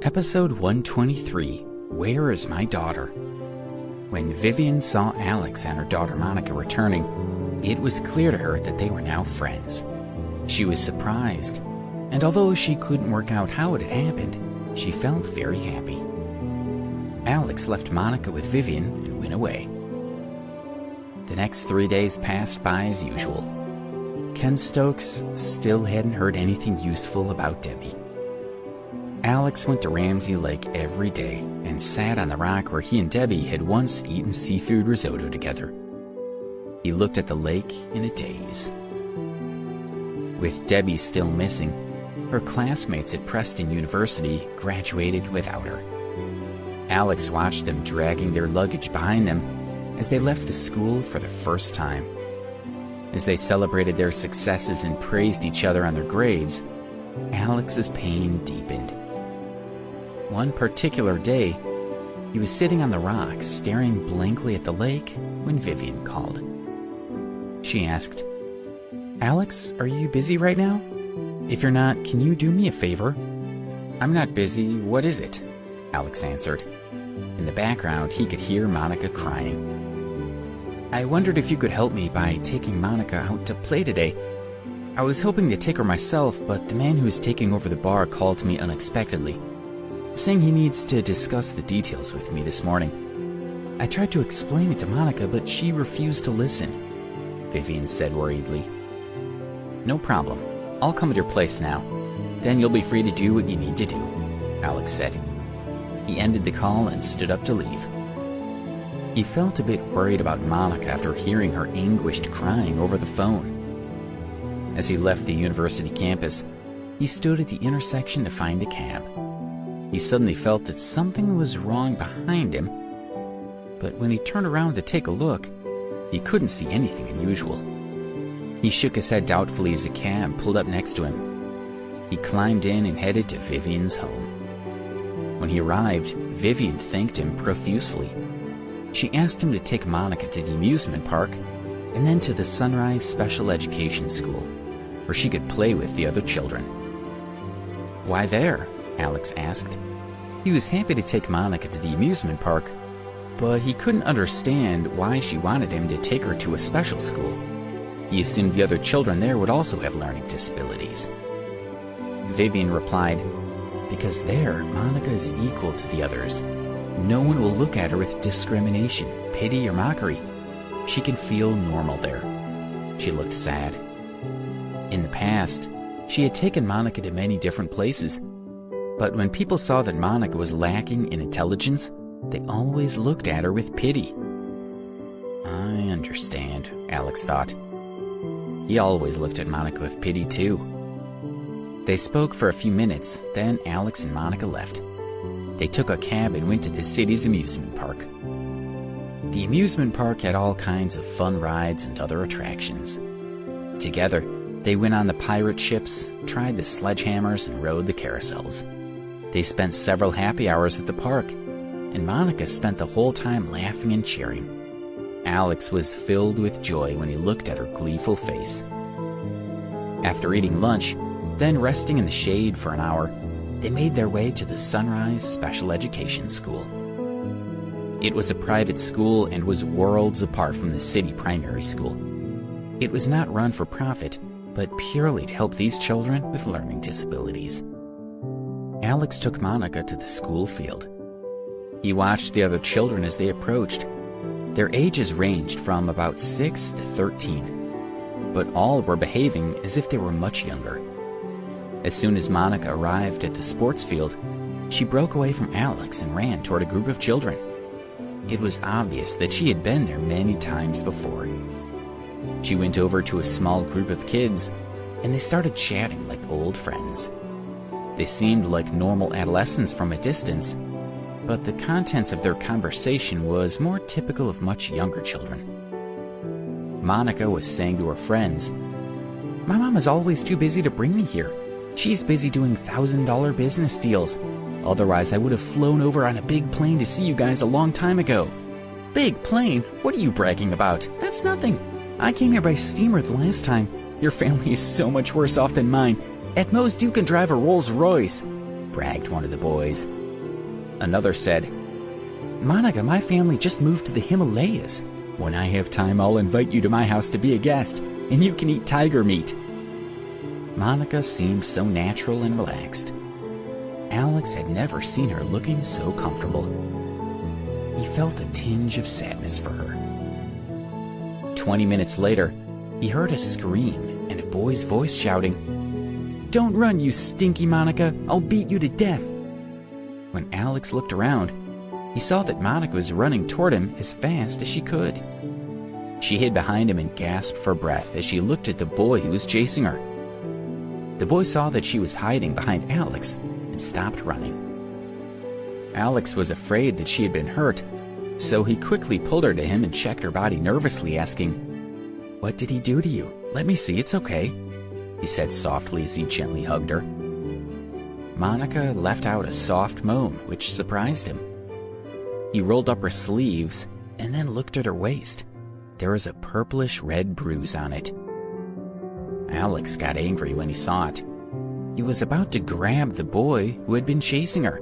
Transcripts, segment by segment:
Episode 123, Where is My Daughter? When Vivian saw Alex and her daughter Monica returning, it was clear to her that they were now friends. She was surprised, and although she couldn't work out how it had happened, she felt very happy. Alex left Monica with Vivian and went away. The next 3 days passed by as usual. Ken Stokes still hadn't heard anything useful about Debbie. Alex went to Ramsey Lake every day and sat on the rock where he and Debbie had once eaten seafood risotto together. He looked at the lake in a daze. With Debbie still missing, her classmates at Preston University graduated without her. Alex watched them dragging their luggage behind them as they left the school for the first time. As they celebrated their successes and praised each other on their grades, Alex's pain deepened. One particular day, he was sitting on the rocks staring blankly at the lake when Vivian called. She asked, "Alex, are you busy right now? If you're not, can you do me a favor?" "I'm not busy. What is it?" Alex answered. In the background, he could hear Monica crying. "I wondered if you could help me by taking Monica out to play today. I was hoping to take her myself, but the man who is taking over the bar called me unexpectedly, saying he needs to discuss the details with me this morning. I tried to explain it to Monica, but she refused to listen," Vivian said worriedly. "No problem. I'll come at your place now. Then you'll be free to do what you need to do," Alex said. He ended the call and stood up to leave. He felt a bit worried about Monica after hearing her anguished crying over the phone. As he left the university campus, he stood at the intersection to find a cab. He suddenly felt that something was wrong behind him, but when he turned around to take a look, he couldn't see anything unusual. He shook his head doubtfully as a cab pulled up next to him. He climbed in and headed to Vivian's home. When he arrived, Vivian thanked him profusely. She asked him to take Monica to the amusement park and then to the Sunrise Special Education School, where she could play with the other children. "Why there?" Alex asked. He was happy to take Monica to the amusement park, but he couldn't understand why she wanted him to take her to a special school. He assumed the other children there would also have learning disabilities. Vivian replied, "Because there, Monica is equal to the others. No one will look at her with discrimination, pity, or mockery. She can feel normal there." She looked sad. In the past, she had taken Monica to many different places, but when people saw that Monica was lacking in intelligence, they always looked at her with pity. "I understand," Alex thought. He always looked at Monica with pity, too. They spoke for a few minutes, then Alex and Monica left. They took a cab and went to the city's amusement park. The amusement park had all kinds of fun rides and other attractions. Together, they went on the pirate ships, tried the sledgehammers, and rode the carousels. They spent several happy hours at the park, and Monica spent the whole time laughing and cheering. Alex was filled with joy when he looked at her gleeful face. After eating lunch, then resting in the shade for an hour, they made their way to the Sunrise Special Education School. It was a private school and was worlds apart from the city primary school. It was not run for profit, but purely to help these children with learning disabilities. Alex took Monica to the school field. He watched the other children as they approached. Their ages ranged from about 6 to 13, but all were behaving as if they were much younger. As soon as Monica arrived at the sports field, she broke away from Alex and ran toward a group of children. It was obvious that she had been there many times before. She went over to a small group of kids, and they started chatting like old friends. They seemed like normal adolescents from a distance, but the contents of their conversation was more typical of much younger children. Monica was saying to her friends, "My mom is always too busy to bring me here. She's busy doing $1,000 business deals. Otherwise, I would have flown over on a big plane to see you guys a long time ago." "Big plane? What are you bragging about? That's nothing. I came here by steamer the last time. Your family is so much worse off than mine. At most, you can drive a Rolls Royce." bragged one of the boys. Another said, "Monica, my family just moved to the Himalayas. When I have time, I'll invite you to my house to be a guest, and you can eat tiger meat." Monica seemed so natural and relaxed. Alex had never seen her looking so comfortable. He felt a tinge of sadness for her. 20 minutes later, he heard a scream and a boy's voice shouting, "Don't run, you stinky Monica! I'll beat you to death!" When Alex looked around, he saw that Monica was running toward him as fast as she could. She hid behind him and gasped for breath as she looked at the boy who was chasing her. The boy saw that she was hiding behind Alex and stopped running. Alex was afraid that she had been hurt, so he quickly pulled her to him and checked her body nervously, asking, "What did he do to you? Let me see, it's okay," he said softly as he gently hugged her. Monica let out a soft moan, which surprised him. He rolled up her sleeves and then looked at her waist. There was a purplish-red bruise on it. Alex got angry when he saw it. He was about to grab the boy who had been chasing her.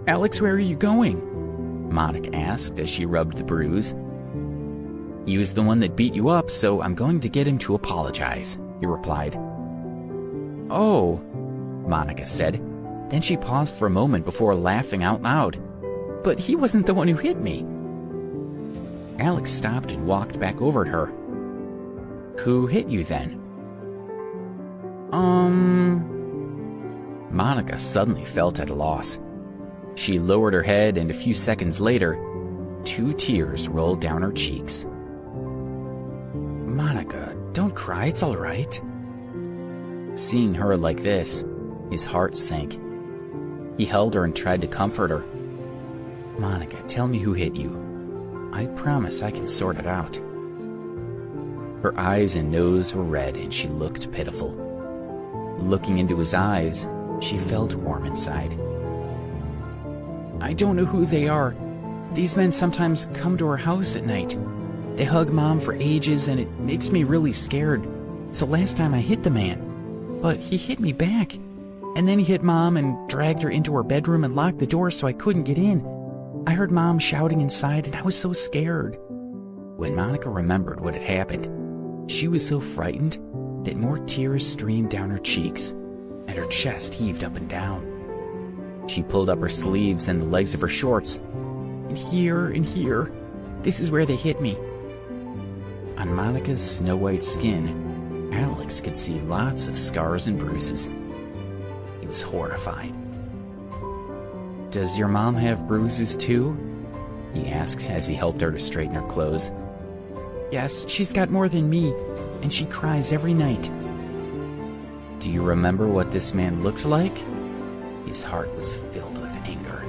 "Alex, where are you going?" Monica asked as she rubbed the bruise. "He was the one that beat you up, so I'm going to get him to apologize," he replied. "Oh," Monica said. Then she paused for a moment before laughing out loud. "But he wasn't the one who hit me." Alex stopped and walked back over to her. "Who hit you then?" Monica suddenly felt at a loss. She lowered her head, and a few seconds later, 2 tears rolled down her cheeks. "Monica, don't cry, it's all right." Seeing her like this, his heart sank. He held her and tried to comfort her. "Monica, tell me who hit you. I promise I can sort it out." Her eyes and nose were red, and she looked pitiful. Looking into his eyes, she felt warm inside. "I don't know who they are. These men sometimes come to our house at night. They hug Mom for ages, and it makes me really scared. So last time I hit the man, but he hit me back. And then he hit Mom and dragged her into her bedroom and locked the door so I couldn't get in. I heard Mom shouting inside, and I was so scared." When Monica remembered what had happened, she was so frightened that more tears streamed down her cheeks, and her chest heaved up and down. She pulled up her sleeves and the legs of her shorts. And here, this is where they hit me." On Monica's snow-white skin, Alex could see lots of scars and bruises. He was horrified. "Does your mom have bruises too?" he asked as he helped her to straighten her clothes. "Yes, she's got more than me, and she cries every night." "Do you remember what this man looked like?" His heart was filled with anger.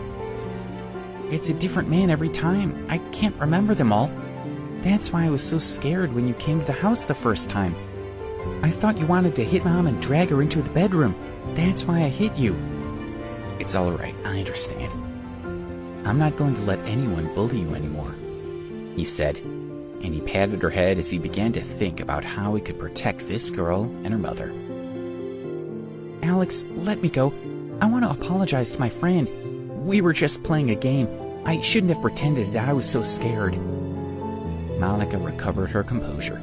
"It's a different man every time. I can't remember them all. That's why I was so scared when you came to the house the first time. I thought you wanted to hit Mom and drag her into the bedroom. That's why I hit you." "It's all right, I understand. I'm not going to let anyone bully you anymore," he said, and he patted her head as he began to think about how he could protect this girl and her mother. "Alex, let me go. I want to apologize to my friend. We were just playing a game. I shouldn't have pretended that I was so scared." Monica recovered her composure.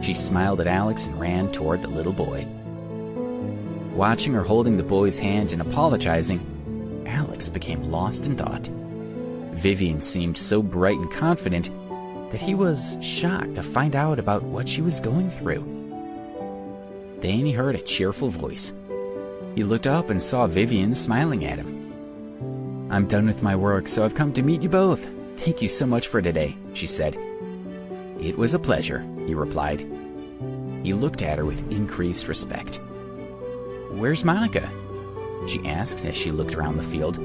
She smiled at Alex and ran toward the little boy. Watching her holding the boy's hand and apologizing, Alex became lost in thought. Vivian seemed so bright and confident that he was shocked to find out about what she was going through. Then he heard a cheerful voice. He looked up and saw Vivian smiling at him. "I'm done with my work, so I've come to meet you both. Thank you so much for today," she said. "It was a pleasure," he replied. He looked at her with increased respect. "Where's Monica?" she asked as she looked around the field.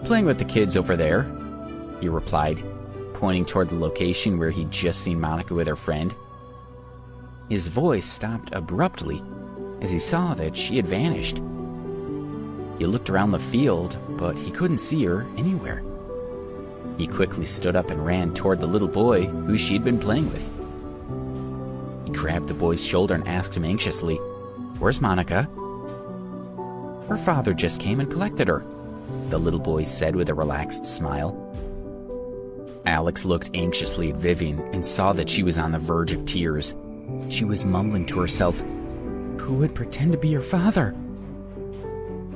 "Playing with the kids over there," he replied, pointing toward the location where he'd just seen Monica with her friend. His voice stopped abruptly as he saw that she had vanished. He looked around the field, but he couldn't see her anywhere. He quickly stood up and ran toward the little boy who she'd been playing with. He grabbed the boy's shoulder and asked him anxiously, "Where's Monica?" Her father just came and collected her," the little boy said with a relaxed smile. Alex looked anxiously at Vivian and saw that she was on the verge of tears. She was mumbling to herself, "Who would pretend to be your father?"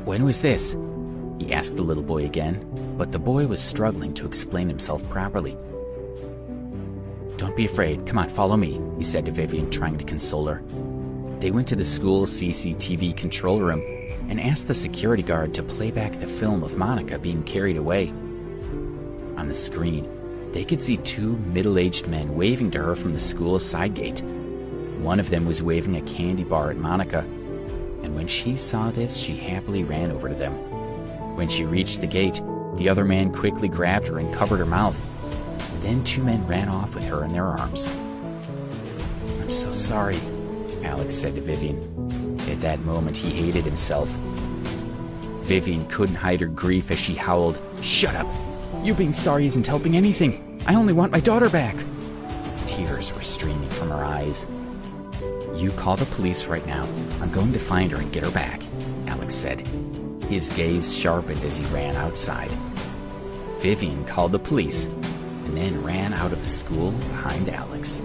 "When was this?" he asked the little boy again, but the boy was struggling to explain himself properly. "Don't be afraid. Come on, follow me," he said to Vivian, trying to console her. They went to the school CCTV control room and asked the security guard to play back the film of Monica being carried away. On the screen, they could see two middle-aged men waving to her from the school's side gate. One of them was waving a candy bar at Monica, and when she saw this, she happily ran over to them. When she reached the gate, the other man quickly grabbed her and covered her mouth. Then two men ran off with her in their arms. "I'm so sorry," Alex said to Vivian. At that moment, he hated himself. Vivian couldn't hide her grief as she howled, "Shut up! You being sorry isn't helping anything. I only want my daughter back." Tears were streaming from her eyes. "You call the police right now. I'm going to find her and get her back," Alex said. His gaze sharpened as he ran outside. Vivian called the police and then ran out of the school behind Alex.